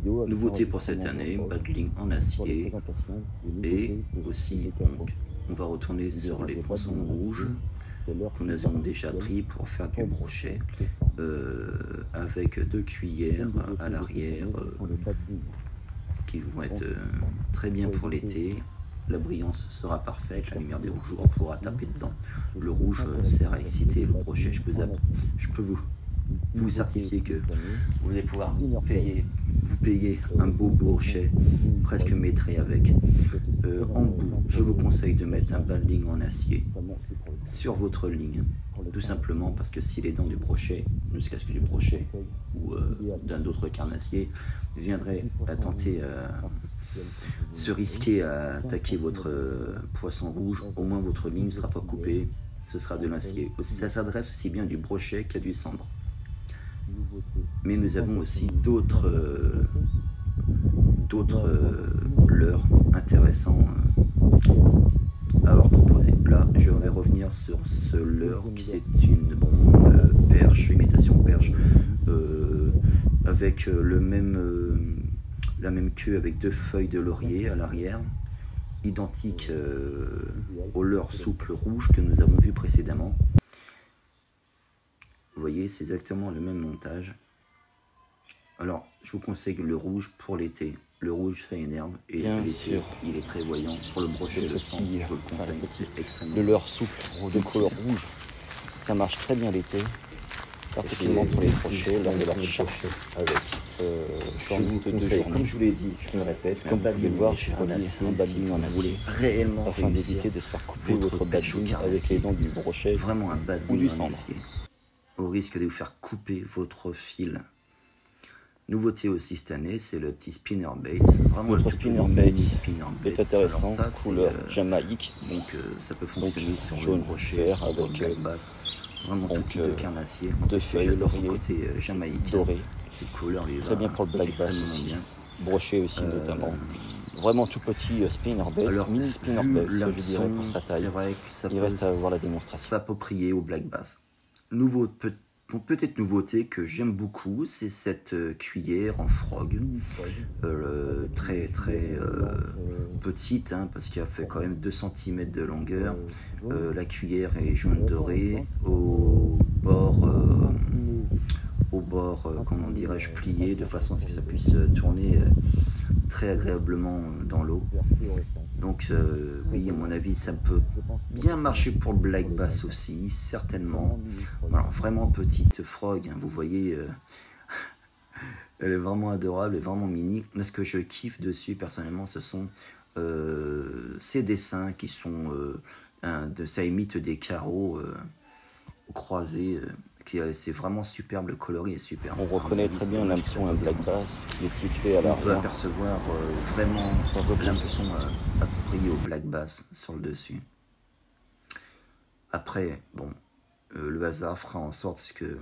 Nouveauté pour cette année, Badling en acier. Et aussi, donc, on va retourner sur les poissons rouges que nous avons déjà pris pour faire du brochet, avec 2 cuillères à l'arrière qui vont être très bien pour l'été. La brillance sera parfaite, la lumière des jours pourra taper dedans. Le rouge sert à exciter le brochet. Je peux vous certifier que vous allez pouvoir vous payer un beau brochet presque maîtrisé avec. En bout, je vous conseille de mettre un Badling en acier sur votre ligne, tout simplement parce que si les dents du brochet, ne serait-ce que du brochet ou d'un autre carnassier, viendraient à tenter se risquer à attaquer votre poisson rouge, au moins votre ligne ne sera pas coupée, ce sera de l'acier. Ça s'adresse aussi bien du brochet qu'à du cendre. Mais nous avons aussi d'autres leurres intéressants à leur proposer. Là, je vais revenir sur ce leurre qui c'est une perche, imitation perche, avec la même queue avec 2 feuilles de laurier à l'arrière, identique au leurre souple rouge que nous avons vu précédemment. Vous voyez, c'est exactement le même montage. Alors, je vous conseille le rouge pour l'été. Le rouge, ça énerve. Et l'été, il est très voyant. Pour le brochet, le sang, je vous le conseille. C'est extrêmement... Le leurre souple de couleur rouge, ça marche très bien l'été. Particulièrement pour les brochets, lors de leur chasse avec. Je vous conseille, comme je vous l'ai dit, je me répète, comme vous pouvez le voir, j'ai rhabillé un Badling en acier réellement afin d'éviter de se faire couper votre Badling avec les dents du brochet vraiment un ou du Badling en acier, au risque de vous faire couper votre fil. Nouveauté aussi cette année, c'est le petit spinner bait. Vraiment notre spinner bait est intéressant, alors ça, couleur jamaïque. Donc ça peut fonctionner sur jaune, le brochet, vert sur avec black bass. Vraiment tout type de carnassier. 2 feuilles J'adore ce laurier côté jamaïque. doré. Cette couleur les très bien pour le black bass aussi. Bien. Brochet aussi notamment. Vraiment tout petit spinner bait, mini spinner bait, je dirais pour sa taille. Vrai que ça il reste à voir la démonstration. S'approprier au black bass. Petite nouveauté que j'aime beaucoup, c'est cette cuillère en frog, très petite, hein, parce qu'elle fait quand même 2 cm de longueur. La cuillère est jaune doré, au bord, comment dirais-je, plié, de façon à ce que ça puisse tourner très agréablement dans l'eau. Donc oui, à mon avis, ça peut bien marcher pour le black bass aussi, certainement. Alors, vraiment petite frog, hein, vous voyez, elle est vraiment adorable et vraiment mini. Mais ce que je kiffe dessus, personnellement, ce sont ces dessins qui sont, ça imite des carreaux croisés. C'est vraiment superbe, le coloris est superbe. On reconnaît très bien l'hameçon à black bass qui est situé à l'arrière. On peut apercevoir vraiment sans aucun l'hameçon approprié au black bass sur le dessus. Après, bon, le hasard fera en sorte que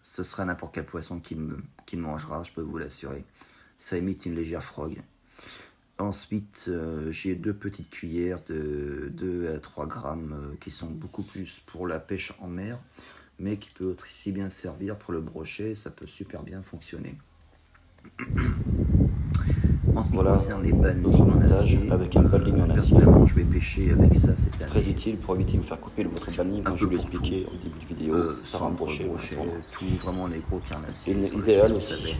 ce sera n'importe quel poisson qu'il mangera, je peux vous l'assurer. Ça imite une légère frog. Ensuite, j'ai 2 petites cuillères de 2 à 3 grammes qui sont beaucoup plus pour la pêche en mer, mais qui peut aussi bien servir pour le brochet, ça peut super bien fonctionner. En ce qui concerne les Badling en acier, avec un Badling en acier, je vais pêcher avec ça cette année. Très utile pour éviter de vous faire couper votre Badling, comme je vous l'ai expliqué au début de vidéo, par un brochet, tout vraiment les gros carnassiers. Idéal aussi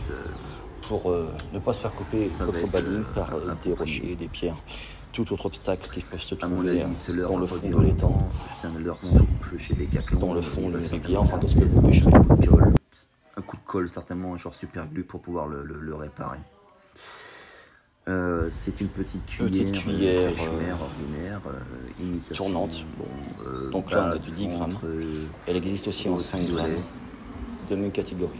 pour ne pas se faire couper votre Badling par des rochers, des pierres, tout autre obstacle qui peut se trouver dans le fond de l'étang, dans le fond de rivière, enfin de ce que vous pêcherez. Un coup de colle certainement, genre super glue pour pouvoir le réparer. C'est une petite cuillère ordinaire, imitation tournante. Donc là on a du 10 grammes. Elle existe aussi en 5 grammes de même catégorie.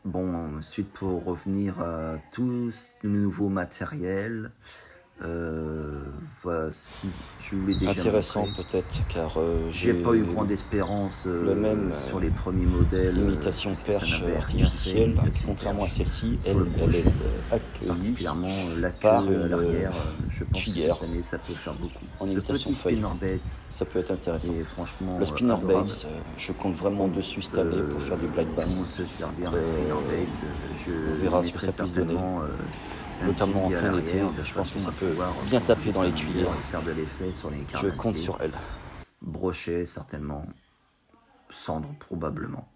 Bon, ensuite pour revenir à tout le nouveau matériel, Voilà, si je vous l'ai déjà intéressant montré. peut-être, car j'ai pas eu grande espérance sur les premiers modèles. Imitation perche artificielle, contrairement à celle-ci, elle est accueillie particulièrement la queue par à l'arrière. Je pense cuillère. que cette année ça peut faire beaucoup. En Ce imitation petit feuille, spinnerbait, ça peut être intéressant. et franchement, le spinnerbait, je compte vraiment dessus cette année pour faire du black bass. Comment se servir un spinnerbait, On verra ce que ça peut donner. Notamment en plein été, je pense que ça peut bien taper dans les cuillères. Faire de l'effet sur les Je compte sur elle. Brochet certainement, cendre probablement.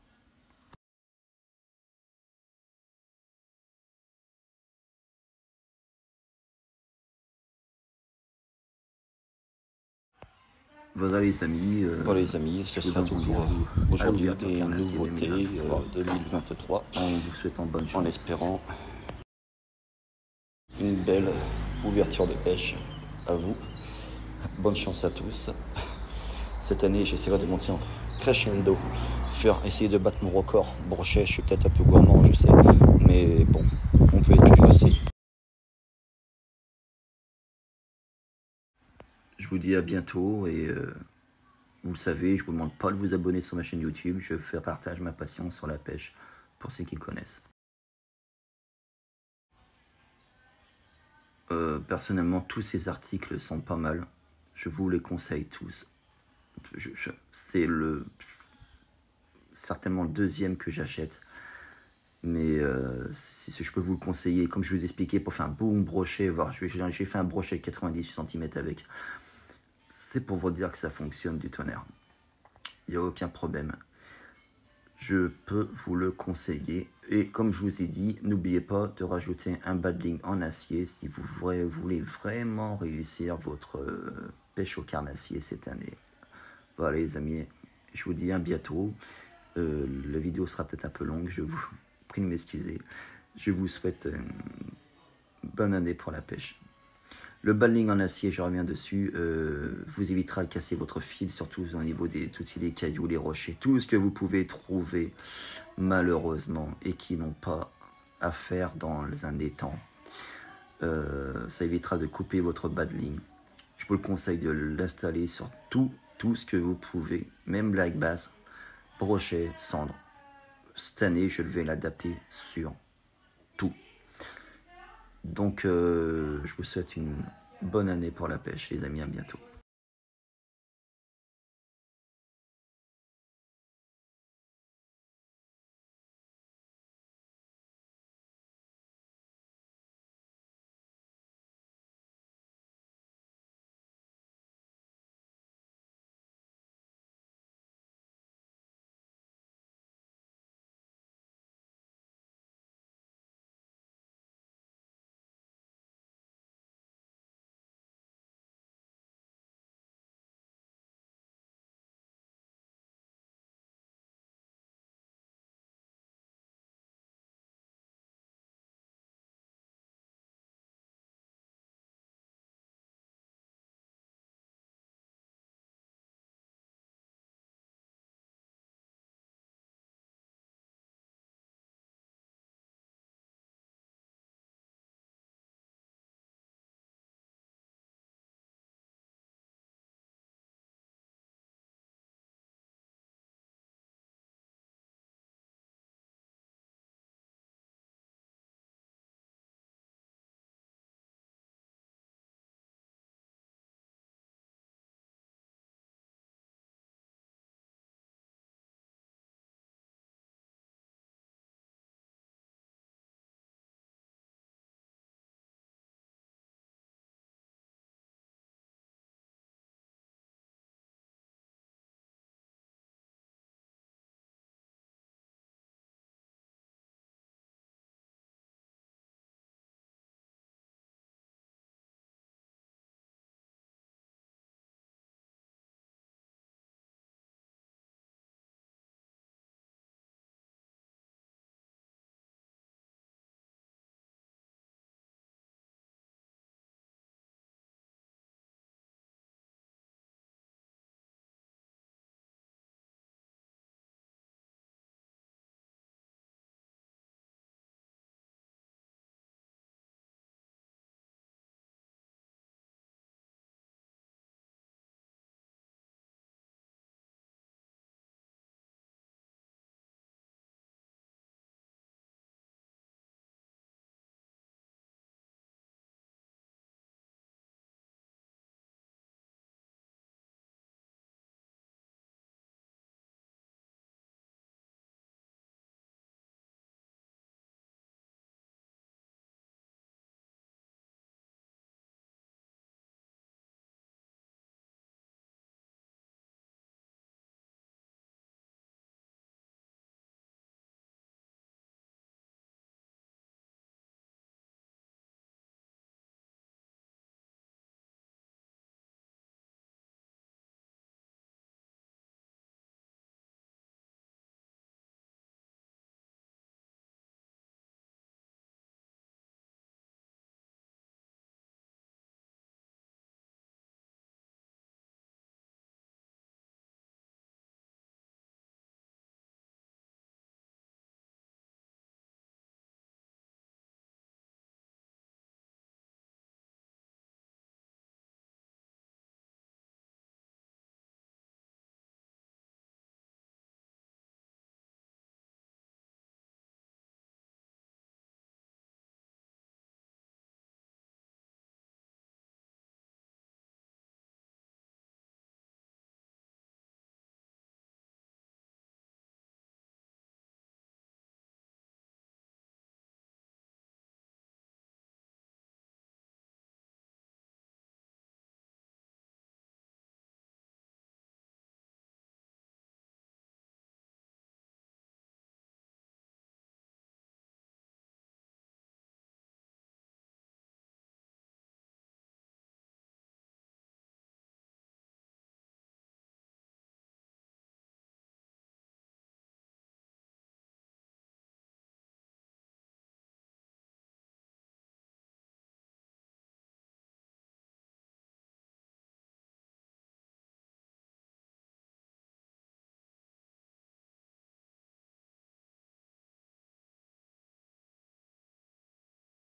Voilà les amis. Voilà les amis, ce sera tout pour aujourd'hui des nouveautés 2023. En vous souhaitant bonne chance. En espérant une belle ouverture de pêche à vous. Bonne chance à tous. Cette année, j'essaierai de monter en crescendo, essayer de battre mon record. Brochet, je suis peut-être un peu gourmand, je sais, mais bon, on peut toujours essayer. Je vous dis à bientôt et vous le savez, je ne vous demande pas de vous abonner sur ma chaîne YouTube. Je fais partage ma passion sur la pêche pour ceux qui le connaissent. Personnellement, tous ces articles sont pas mal. Je vous les conseille tous. C'est certainement le deuxième que j'achète. Mais si je peux vous le conseiller, comme je vous ai expliqué, pour faire un bon brochet, j'ai fait un brochet de 98 cm avec. C'est pour vous dire que ça fonctionne du tonnerre. Il n'y a aucun problème. Je peux vous le conseiller. Et comme je vous ai dit, n'oubliez pas de rajouter un badling en acier si vous voulez vraiment réussir votre pêche au carnassier cette année. Voilà les amis, je vous dis à bientôt. La vidéo sera peut-être un peu longue, je vous prie de m'excuser. Je vous souhaite une bonne année pour la pêche. Le badling en acier, je reviens dessus, vous évitera de casser votre fil, surtout au niveau des les cailloux, les rochers, tout ce que vous pouvez trouver malheureusement et qui n'ont pas à faire dans un étang. Ça évitera de couper votre badling. Je vous le conseille de l'installer sur tout ce que vous pouvez, même black bass, brochet, cendre. Cette année, je vais l'adapter sur tout. Donc, je vous souhaite une bonne année pour la pêche, les amis, à bientôt.